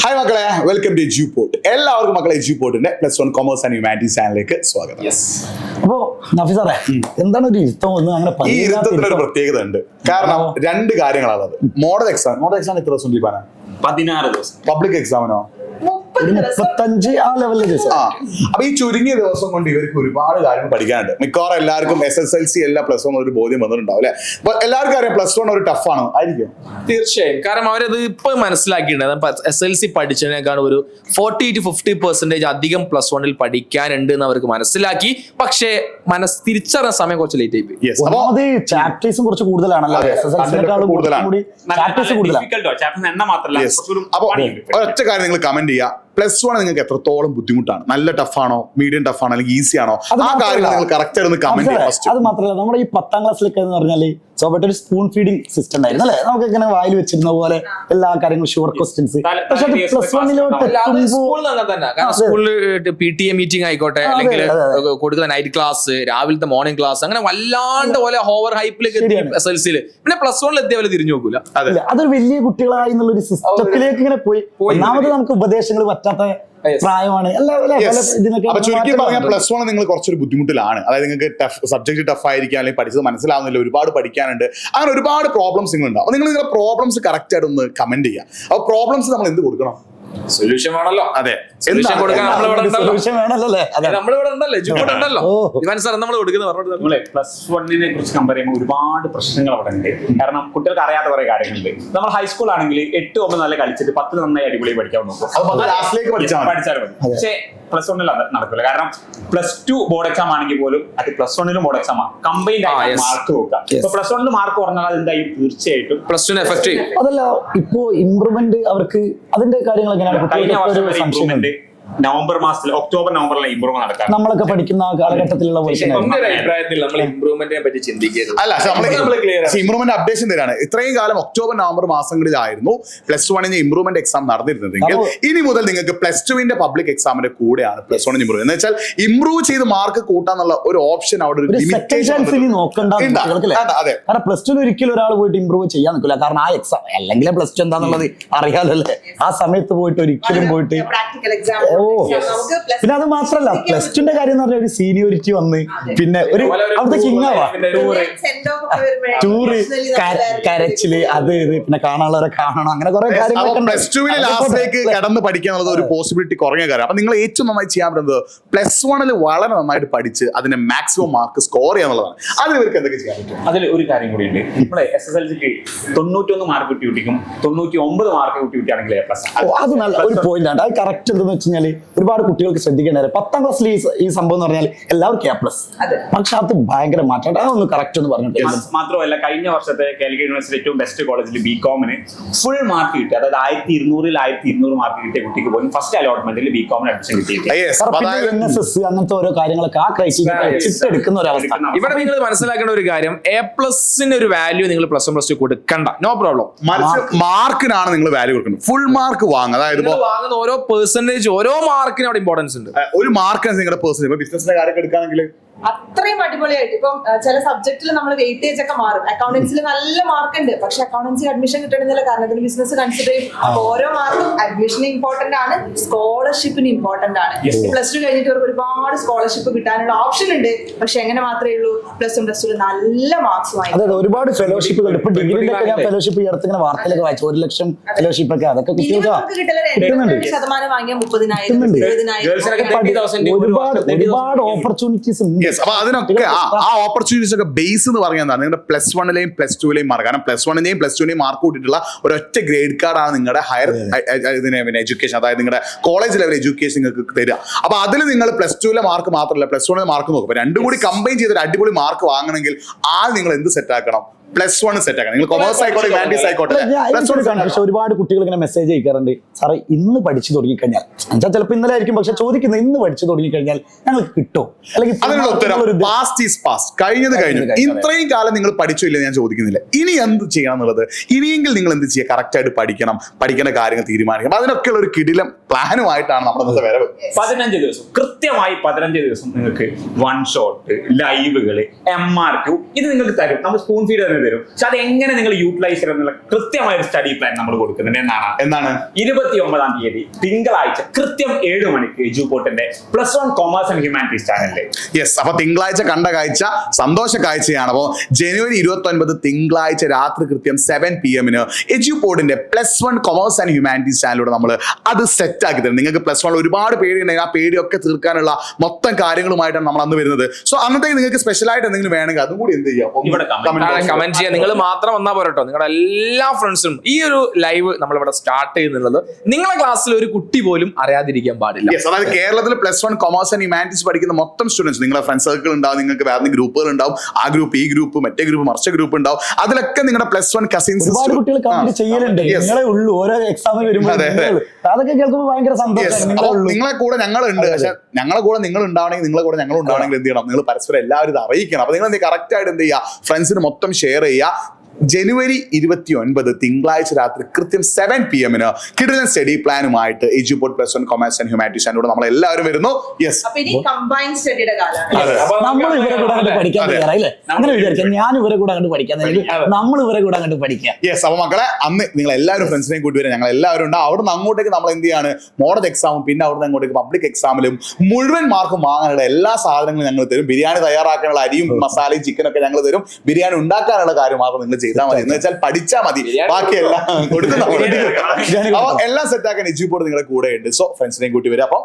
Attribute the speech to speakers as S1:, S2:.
S1: Hi മക്കളെ, welcome to Eduport. എല്ലാവർക്കും മക്കളെ എജ്യൂപോർട്ടിന്റെ +1 കൊമേഴ്സ് ആൻഡ് ഹ്യൂമാനിറ്റീസ് ചാനലിലേക്ക് സ്വാഗതം.
S2: അപ്പോ നഫീസ് സാറേ, എന്താണ് ഒരു ഇരുത്തം?
S1: ഈ ഇരുത്തത്തിന് ഒരു പ്രത്യേകത ഉണ്ട്. കാരണം രണ്ട് കാര്യങ്ങളാണ്. മോഡൽ എക്സാം എത്ര ദിവസം ലീവാണ്?
S3: 16 ദിവസം.
S1: പബ്ലിക് എക്സാമിനോ
S2: 35 ആ ലെവലിലെ ദിവസം.
S1: അപ്പൊ ഈ ചുരുങ്ങിയ ദിവസം കൊണ്ട് ഇവർക്ക് ഒരുപാട് കാര്യങ്ങൾ പഠിക്കാനുണ്ട്. മിക്കവാറും എല്ലാവർക്കും SSLC എല്ലാ +1 ഒരു ബോധ്യം വന്നിട്ടുണ്ടാവും അല്ലെ? അപ്പൊ എല്ലാവർക്കും അറിയാം +1 ഒരു ടഫ് ആണ് ആയിരിക്കും.
S3: തീർച്ചയായും. കാരണം അവരത് ഇപ്പൊ മനസ്സിലാക്കിയിട്ടുണ്ട്. SSLC പഠിച്ചതിനേക്കാൾ ഒരു 40 to 50% അധികം +1 പഠിക്കാനുണ്ട് എന്ന് അവർക്ക് മനസ്സിലാക്കി. പക്ഷേ തിരിച്ചറിയാൻ സമയം കുറച്ച് ലേറ്റ് ആയി പോയി.
S2: ചാപ്റ്റേഴ്സും കുറച്ച് കൂടുതലാണല്ലോ.
S1: അപ്പൊ ഒറ്റ കാര്യം നിങ്ങൾ കമന്റ് ചെയ്യുക, +1 നിങ്ങൾക്ക് എത്രത്തോളം ബുദ്ധിമുട്ടാണ്? നല്ല ടഫാണോ, മീഡിയം ടഫാണോ, അല്ലെങ്കിൽ ഈസി ആണോ? ആ കാര്യങ്ങൾ നിങ്ങൾ കറക്റ്റ് ആയിട്ട് കമന്റ് ചെയ്യുക.
S2: അത് മാത്രമല്ല, നമ്മുടെ ഈ 10ാം ക്ലാസ്സിലൊക്കെ എന്ന് പറഞ്ഞാല് സ്വാഭാവിക ഒരു സ്പൂൺ ഫീഡിങ് സിസ്റ്റം ഉണ്ടായിരുന്നു അല്ലെ? നമുക്ക് ഇങ്ങനെ വായിൽ വെച്ചിരുന്ന പോലെ എല്ലാ കാര്യങ്ങളും ഷുവർ ക്വസ്റ്റ്യൻസ്. പക്ഷെ
S3: സ്കൂളിൽ PTA മീറ്റിംഗ് ആയിക്കോട്ടെ, അല്ലെങ്കിൽ കൊടുക്കുന്ന നൈറ്റ് ക്ലാസ്, രാവിലത്തെ മോർണിംഗ് ക്ലാസ്, അങ്ങനെ വല്ലാണ്ട് പോലെ ഓവർ ഹൈപ്പിലേക്ക് എത്തി SSLC. പിന്നെ +1 എത്തിയ പോലെ തിരിഞ്ഞു നോക്കൂല.
S2: അതൊരു വലിയ കുട്ടികളായി എന്നുള്ള ഒരു സിസ്റ്റത്തിലേക്ക് ഇങ്ങനെ പോയി. ഒന്നാമത് നമുക്ക് ഉപദേശങ്ങൾ പറ്റാത്ത പ്രായമാണ്.
S1: അപ്പൊ ചുരുക്കി പറഞ്ഞാൽ +1 നിങ്ങൾ കുറച്ചൊരു ബുദ്ധിമുട്ടിലാണ്. അതായത് നിങ്ങൾക്ക് സബ്ജക്ട് ടഫ് ആയിരിക്കും, അല്ലെങ്കിൽ പഠിച്ചത് മനസ്സിലാവുന്നില്ല, ഒരുപാട് പഠിക്കാനുണ്ട്, അങ്ങനെ ഒരുപാട് പ്രോബ്ലംസ് നിങ്ങൾ ഉണ്ടാവും. നിങ്ങൾ നിങ്ങളുടെ പ്രോബ്ലംസ് കറക്റ്റ് ആയിട്ട് ഒന്ന് കമന്റ് ചെയ്യുക. അപ്പൊ പ്രോബ്ലംസ് നമ്മൾ എന്ത് കൊടുക്കണം?
S3: സൊല്യൂഷൻ വേണല്ലോ.
S1: അതെ,
S3: സൊല്യൂഷൻ കൊടുക്കാൻ നമ്മളിവിടെ ഉണ്ടല്ലോ.
S4: +1നെ കുറിച്ച് കമ്പയർ ചെയ്യുമ്പോൾ ഒരുപാട് പ്രശ്നങ്ങൾ അവിടെ ഉണ്ട്. കാരണം കുട്ടികൾക്ക് അറിയാത്ത കുറെ കാര്യങ്ങളുണ്ട്. നമ്മൾ ഹൈസ്കൂൾ ആണെങ്കിൽ 8, 9 നല്ല കളിച്ചിട്ട് 10 നന്നായി അടിപൊളി പഠിക്കാൻ നോക്കും. പഠിച്ചാൽ മതി. പക്ഷേ +1 നടക്കില്ല. കാരണം +2 ബോർഡ് എക്സാം ആണെങ്കിൽ പോലും അത് +1 ബോർഡ് എക്സാം ആണ്. കമ്പൈൻഡ് ആയിട്ട് മാർക്ക് നോക്കാം. ഇപ്പൊ +1 മാർക്ക് കുറഞ്ഞാൽ അത് എന്തായി? തീർച്ചയായിട്ടും
S3: +2 എഫക്ട് ചെയ്യും.
S2: അതല്ല, ഇപ്പോ ഇംപ്രൂവ്മെന്റ് അവർക്ക് അതിന്റെ കാര്യങ്ങൾ
S4: കഴിഞ്ഞ വർഷം ഇംപ്രൂവ്മെന്റ് നവംബർ മാസത്തിൽ, ഒക്ടോബർ നവംബറിലെ ഇംപ്രൂവ്മെന്റ് നടക്കാം.
S2: നമ്മളൊക്കെ പഠിക്കുന്ന കാലഘട്ടത്തിലുള്ള
S3: അഭിപ്രായത്തിൽ നമ്മൾ ഇംപ്രൂവ്മെന്റിനെ പറ്റി ചിന്തിക്കരുത്.
S1: അല്ല, ഇംപ്രൂവ്മെന്റ് അപ്ഡേഷൻ തരാണ്. ഇത്രയും കാലം ഒക്ടോബർ നവംബർ മാസങ്ങളിലായിരുന്നു +1 ഇംപ്രൂവ്മെന്റ് എക്സാം നടന്നിരുന്നതെങ്കിൽ ഇനി മുതൽ നിങ്ങൾക്ക് +2 പബ്ലിക് എക്സാമിന്റെ കൂടെയാണ് +1 ഇംപ്രൂവ്. എന്ന് വെച്ചാൽ ഇംപ്രൂവ് ചെയ്ത് മാർക്ക് കൂട്ടാന്നുള്ള ഒരു ഓപ്ഷൻ അവിടെ ഒരു ലിമിറ്റേഷൻ
S2: നോക്കണ്ട. കാരണം +2 ഒരിക്കലും ഒരാൾ പോയിട്ട് ഇംപ്രൂവ് ചെയ്യാൻ നിൽക്കില്ല. കാരണം ആ എക്സാം അല്ലെങ്കിൽ +2 എന്താന്നുള്ളത് അറിയാലോ അല്ലേ? ആ സമയത്ത് പോയിട്ട് ഒരിക്കലും പോയിട്ട് പിന്നെ അത് മാത്രല്ല, +2 കാര്യം എന്ന് പറഞ്ഞാൽ ഒരു സീനിയോറിറ്റി വന്ന് പിന്നെ ഒരു അവിടുത്തെ കിങ്ങാവാ ടൂറ്, കരച്ചില്, അത് ഇത്, പിന്നെ കാണാനുള്ളവരെ കാണണം, അങ്ങനെ കുറെ കാര്യങ്ങൾ.
S1: +2 ലാസ്റ്റിലേക്ക് കടന്ന് പഠിക്കാനുള്ളത് ഒരു പോസിബിലിറ്റി കുറഞ്ഞ കാര്യം. അപ്പൊ നിങ്ങൾ ഏറ്റവും നന്നായി ചെയ്യാൻ പറ്റുന്നത് +1 വളരെ നന്നായിട്ട് പഠിച്ച് അതിന്റെ മാക്സിമം മാർക്ക് സ്കോർ ചെയ്യാന്നുള്ളതാണ്. അതിന് ഇവർക്ക് എന്തൊക്കെ ചെയ്യാൻ പറ്റും?
S4: അതിൽ ഒരു കാര്യം കൂടി ഉണ്ട്. നമ്മളെ SSLCക്ക് 91 മാർക്ക് കിട്ടി കുട്ടിക്കും 99 മാർക്ക് കിട്ടി കുട്ടിയാണെങ്കിൽ
S2: അത് നല്ല ഒരു പോയിന്റ് ആണ്. അത് കറക്റ്റ് എന്താന്ന് വെച്ച് കഴിഞ്ഞാൽ ഒരുപാട് കുട്ടികൾക്ക് ശ്രദ്ധിക്കേണ്ടത് 10ാം ക്ലാസ്സിൽ ഈ സംഭവം എന്ന് പറഞ്ഞാൽ എല്ലാവർക്കും A+. പക്ഷെ അത് ഭയങ്കര മാറ്റം. അതൊന്ന് കറക്റ്റ് ഒന്ന് പറഞ്ഞിട്ട്.
S4: മാത്രമല്ല, കഴിഞ്ഞ വർഷത്തെ കാലിക്കറ്റ് യൂണിവേഴ്സിറ്റി ഏറ്റവും ബെസ്റ്റ് കോളേജിൽ BComന് ഫുൾ മാർക്ക് കിട്ടി. അതായത് 1200 മാർക്ക് കിട്ടിയ കുട്ടിക്ക് പോലും ഫസ്റ്റ് അലോട്ട്മെന്റിൽ BComന് അഡ്മിഷൻ കിട്ടി.
S2: NSS അങ്ങനത്തെ ഓരോ കാര്യങ്ങളൊക്കെ ആ ക്രൈറ്റീരിയ എടുക്കുന്ന ഒരു അവസ്ഥ.
S3: ഇവിടെ നിങ്ങൾ മനസ്സിലാക്കേണ്ട ഒരു കാര്യം, A+ന് ഒരു വാല്യൂ നിങ്ങൾ +1 +2 കൊടുക്കണ്ട. No problem.
S1: മാർക്കിനാണ് നിങ്ങൾ വാല്യൂ കൊടുക്കുന്നത്. ഫുൾ മാർക്ക് വാങ്ങുക. അതായത്
S3: വാങ്ങുന്ന ഓരോ പെർസെന്റേജ്, ഓരോ മാർക്കിന് അവിടെ ഇമ്പോർട്ടൻസ് ഉണ്ട്.
S1: ഒരു മാർക്കിന് നിങ്ങളുടെ പേഴ്സൺ. ഇപ്പൊ ബിസിനസിന്റെ കാര്യമൊക്കെ എടുക്കുകയാണെങ്കിൽ
S5: അത്രയും അടിപൊളിയായിട്ട് ഇപ്പം ചില സബ്ജക്റ്റിൽ നമ്മൾ വെയിറ്റേജ് ഒക്കെ മാറും. അക്കൗണ്ടൻസിൽ നല്ല മാർക്ക് ഉണ്ട്, പക്ഷെ അക്കൗണ്ടൻസി അഡ്മിഷൻ കിട്ടണമെന്നില്ല. കാരണം അതിന് ബിസിനസ് കൺസിഡർ ചെയ്യും. അപ്പൊ ഓരോ മാർക്കും അഡ്മിഷന് ഇമ്പോർട്ടന്റ് ആണ്, സ്കോളർഷിപ്പിന് ഇമ്പോർട്ടന്റ് ആണ്. +2 കഴിഞ്ഞിട്ട് അവർക്ക് ഒരുപാട് സ്കോളർഷിപ്പ് കിട്ടാനുള്ള ഓപ്ഷൻ ഉണ്ട്. പക്ഷെ എങ്ങനെ മാത്രമേ ഉള്ളൂ? +1 നല്ല മാർക്സ് വാങ്ങി.
S2: അതെ, ഒരുപാട് ഫെലോഷിപ്പുകൾ ഇപ്പൊ ഡിഗ്രിയിലൊക്കെ ഞാൻ ഫെലോഷിപ്പ് ഇങ്ങനെ വാർത്തയിലൊക്കെ വായിച്ചു. 1 ലക്ഷം ഫെലോഷിപ്പ് ഒക്കെ അതൊക്കെ
S5: കിട്ടുന്നുണ്ട്. ശതമാനം വാങ്ങിയ 30,000
S2: ഒരുപാട് ഓപ്പർച്യൂണിറ്റീസ് ഉണ്ട്.
S1: അപ്പൊ അതിനൊക്കെ ആ ഓപ്പർച്യൂണിറ്റീസ് ഒക്കെ ബേസ് എന്ന് പറയുന്നത് നിങ്ങളുടെ +1 +2 മാർക്ക്. കാരണം +1 +2 മാർക്ക് കൂട്ടിയിട്ടുള്ള ഒരൊറ്റ ഗ്രേഡ് കാർഡാണ് നിങ്ങളുടെ ഹയർ എഡ്യൂക്കേഷൻ, അതായത് നിങ്ങളുടെ കോളേജ് ലെവൽ എഡ്യൂക്കേഷൻ നിങ്ങൾക്ക് തരിക. അപ്പൊ അതിൽ നിങ്ങൾ +2 മാർക്ക് മാത്രമല്ല +1 മാർക്ക് നോക്കും. അപ്പൊ രണ്ടും കൂടി കമ്പൈൻ ചെയ്തൊരു അടിപൊളി മാർക്ക് വാങ്ങണമെങ്കിൽ നിങ്ങൾ എന്ത് സെറ്റ് ആക്കണം? +1 സെറ്റ് ആക്കണം. നിങ്ങൾ കൊമേഴ്സ് ആയിക്കോട്ടെ, ഹ്യൂമാനിറ്റീസ് ആയിക്കോട്ടെ.
S2: ഒരുപാട് കുട്ടികൾ ഇങ്ങനെ മെസ്സേജ് അയക്കാറുണ്ട്, സാറേ ഇന്ന് പഠിച്ചു തുടങ്ങിക്കഴിഞ്ഞാൽ, ചിലപ്പോൾ ഇന്നലെ ആയിരിക്കും, പക്ഷെ ചോദിക്കുന്നത് ഇന്ന് പഠിച്ചു തുടങ്ങിക്കഴിഞ്ഞാൽ ഞങ്ങൾക്ക് കിട്ടും? അല്ലെങ്കിൽ
S1: അതിനുള്ള ഉത്തരം പാസ്റ്റ് ഈസ് പാസ്റ്റ്. കഴിഞ്ഞത് കഴിഞ്ഞു. ഇത്രയും കാലം നിങ്ങൾ പഠിച്ചില്ല ഞാൻ ചോദിക്കുന്നില്ല. ഇനി എന്ത് ചെയ്യണം എന്നുള്ളത്, ഇനിയെങ്കിൽ നിങ്ങൾ എന്ത് ചെയ്യുക? കറക്റ്റ് ആയിട്ട് പഠിക്കണം, പഠിക്കേണ്ട കാര്യങ്ങൾ തീരുമാനിക്കണം. അതിനൊക്കെയുള്ള ഒരു കിടിലം പ്ലാനുമായിട്ടാണ് നമ്മുടെ വരവ്.
S4: 15 ദിവസം, കൃത്യമായി 15 ദിവസം നിങ്ങൾക്ക് 1 ഷോട്ട്, ലൈവുകള്, MRQ ഇത് നിങ്ങൾക്ക് തരും. നമ്മൾ സ്പൂൺ ഫീഡ് തരും. പക്ഷെ അത് എങ്ങനെ നിങ്ങൾ യൂട്ടിലൈസ് ചെയ്യുന്നുള്ള കൃത്യമായ ഒരു സ്റ്റഡി പ്ലാൻ നമ്മൾ കൊടുക്കുന്നുണ്ട്.
S1: എന്താണ്
S4: 29-ാം തീയതി തിങ്കളാഴ്ച കൃത്യം 7 മണിക്ക് എജുപോർട്ടിന്റെ +1 കൊമേഴ്സ് ആൻഡ് ഹ്യൂമാനിറ്റീസ് ചാനലിൽ.
S1: യെസ്, അപ്പൊ തിങ്കളാഴ്ച കണ്ട കാഴ്ച സന്തോഷ കാഴ്ചയാണ്. അപ്പോൾ ജനുവരി 29 തിങ്കളാഴ്ച രാത്രി കൃത്യം 7 PM എജുപോർട്ടിന്റെ +1 കൊമേഴ്സ് ആൻഡ് ഹ്യൂമാനിറ്റീസ് ചാനലിലൂടെ നമ്മൾ അത് സെറ്റ് ആക്കി തരും. നിങ്ങൾക്ക് +1 ഒരുപാട് പേടിയുണ്ടെങ്കിൽ ആ പേടിയൊക്കെ തീർക്കാനുള്ള മൊത്തം കാര്യങ്ങളുമായിട്ടാണ് നമ്മൾ അന്ന് വരുന്നത്. സോ അന്നത്തേക്ക് നിങ്ങൾക്ക് സ്പെഷ്യൽ ആയിട്ട് എന്തെങ്കിലും വേണമെങ്കിൽ അതും കൂടി എന്ത് ചെയ്യാം,
S4: ഇവിടെ
S3: കമന്റ് ചെയ്യാം. നിങ്ങൾ മാത്രം വന്നാൽ പോരട്ടോ, നിങ്ങളുടെ എല്ലാ ഫ്രണ്ട്സും ഈ ഒരു ലൈവ് നമ്മളിവിടെ സ്റ്റാർട്ട് ചെയ്യുന്നുള്ളത് നിങ്ങളെ ക്ലാസ്സിൽ ഒരു കുട്ടി പോലും അറിയാതിരിക്കാൻ പാടില്ല.
S1: യെസ്, അതായത് കേരളത്തിൽ +1 കൊമേഴ്സ് ആൻഡ് ഹ്യൂമാനിറ്റീസ് പഠിക്കുന്ന മൊത്തം സ്റ്റുഡൻസ്, നിങ്ങളുടെ ഫ്രണ്ട് സർക്കിൾ ഉണ്ടാവും, നിങ്ങൾക്ക് വേറെ ഗ്രൂപ്പുകൾ ഉണ്ടാവും, ആ ഗ്രൂപ്പ് ഈ ഗ്രൂപ്പ് മറ്റേ ഗ്രൂപ്പ് മറിച്ച ഗ്രൂപ്പ് ഉണ്ടാവും, അതിലൊക്കെ നിങ്ങളുടെ +1 കസിൻസ്
S2: ഒരുപാട് കുട്ടികൾ കമന്റ് ചെയ്യലുണ്ട്. നിങ്ങളെ ഉള്ളൂ ഓരോ എക്സാമിന് വരുമ്പോൾ അതൊക്കെ കേൾക്കുമ്പോൾ ഭയങ്കര സന്തോഷമാണ്.
S1: നിങ്ങളെ കൂടെ ഞങ്ങളുണ്ട്. പക്ഷെ ഞങ്ങളെ കൂടെ നിങ്ങൾ ഉണ്ടാവണമെങ്കിൽ നിങ്ങളെ കൂടെ ഞങ്ങൾ ഉണ്ടാവണമെങ്കിൽ എന്ത് ചെയ്യണം, നിങ്ങൾ പരസ്പരം എല്ലാവരും ഇത് അറിയിക്കണം. അപ്പൊ നിങ്ങൾ കറക്റ്റ് ആയിട്ട് എന്ത് ചെയ്യുക, ഫ്രണ്ട്സിന് മൊത്തം ഷെയർ ചെയ്യുക. ജനുവരി 29 തിങ്കളാഴ്ച രാത്രി കൃത്യം 7 PM കിടിലൻ study പ്ലാനുമായിട്ട് Eduport +1 commerce and humanities ചാനലിലൂടെ നമ്മൾ എല്ലാവരും വരുന്നു. യെസ്,
S5: അപ്പൊ ഇനി കമ്പൈൻഡ് സ്റ്റഡിയുടെ കാലമാണ്.
S2: നമ്മൾ ഇവരെ കൂടെ അങ്ങോട്ട് പഠിക്കാൻ തയ്യാറായില്ലേ? അങ്ങനെ വിചാരിക്കാം, ഞാൻ ഇവരെ കൂടെ അങ്ങോട്ട് പഠിക്കാൻ, നമ്മൾ ഇവരെ കൂടെ അങ്ങോട്ട് പഠിക്കാം.
S1: യെസ്, അപ്പൊ മക്കളെ അന്ന് നിങ്ങൾ എല്ലാവരും ഫ്രണ്ട്സിനെയും കൂട്ടി വരാം, ഞങ്ങൾ എല്ലാവരും ഉണ്ട്. അവിടെ നിന്ന് അങ്ങോട്ടേക്ക് നമ്മൾ എന്ത് ചെയ്യാണ്, മോഡൽ എക്സാമും പിന്നെ അവിടെ നിന്ന് അങ്ങോട്ടേക്ക് പബ്ലിക് എക്സാമിലും മുഴുവൻ മാർക്കും വാങ്ങാനുള്ള എല്ലാ സാധനങ്ങളും ഞങ്ങൾ തരും. ബിരിയാണി തയ്യാറാക്കാനുള്ള അരിയും മസാലയും ചിക്കനൊക്കെ ഞങ്ങൾ തരും. ബിരിയാണി ഉണ്ടാക്കാനുള്ള കാര്യം മാത്രം നിങ്ങൾ ചെയ്താൽ മതി. എന്ന് വെച്ചാൽ പഠിച്ചാൽ മതി, ബാക്കിയെല്ലാം കൊടുക്കുന്ന അപ്പൊ എല്ലാം സെറ്റ് ആക്കാൻ എജുപോർട്ട് നിങ്ങളുടെ കൂടെ ഉണ്ട്. സോ ഫ്രണ്ട്സിനെയും കൂട്ടി വരാം. അപ്പൊ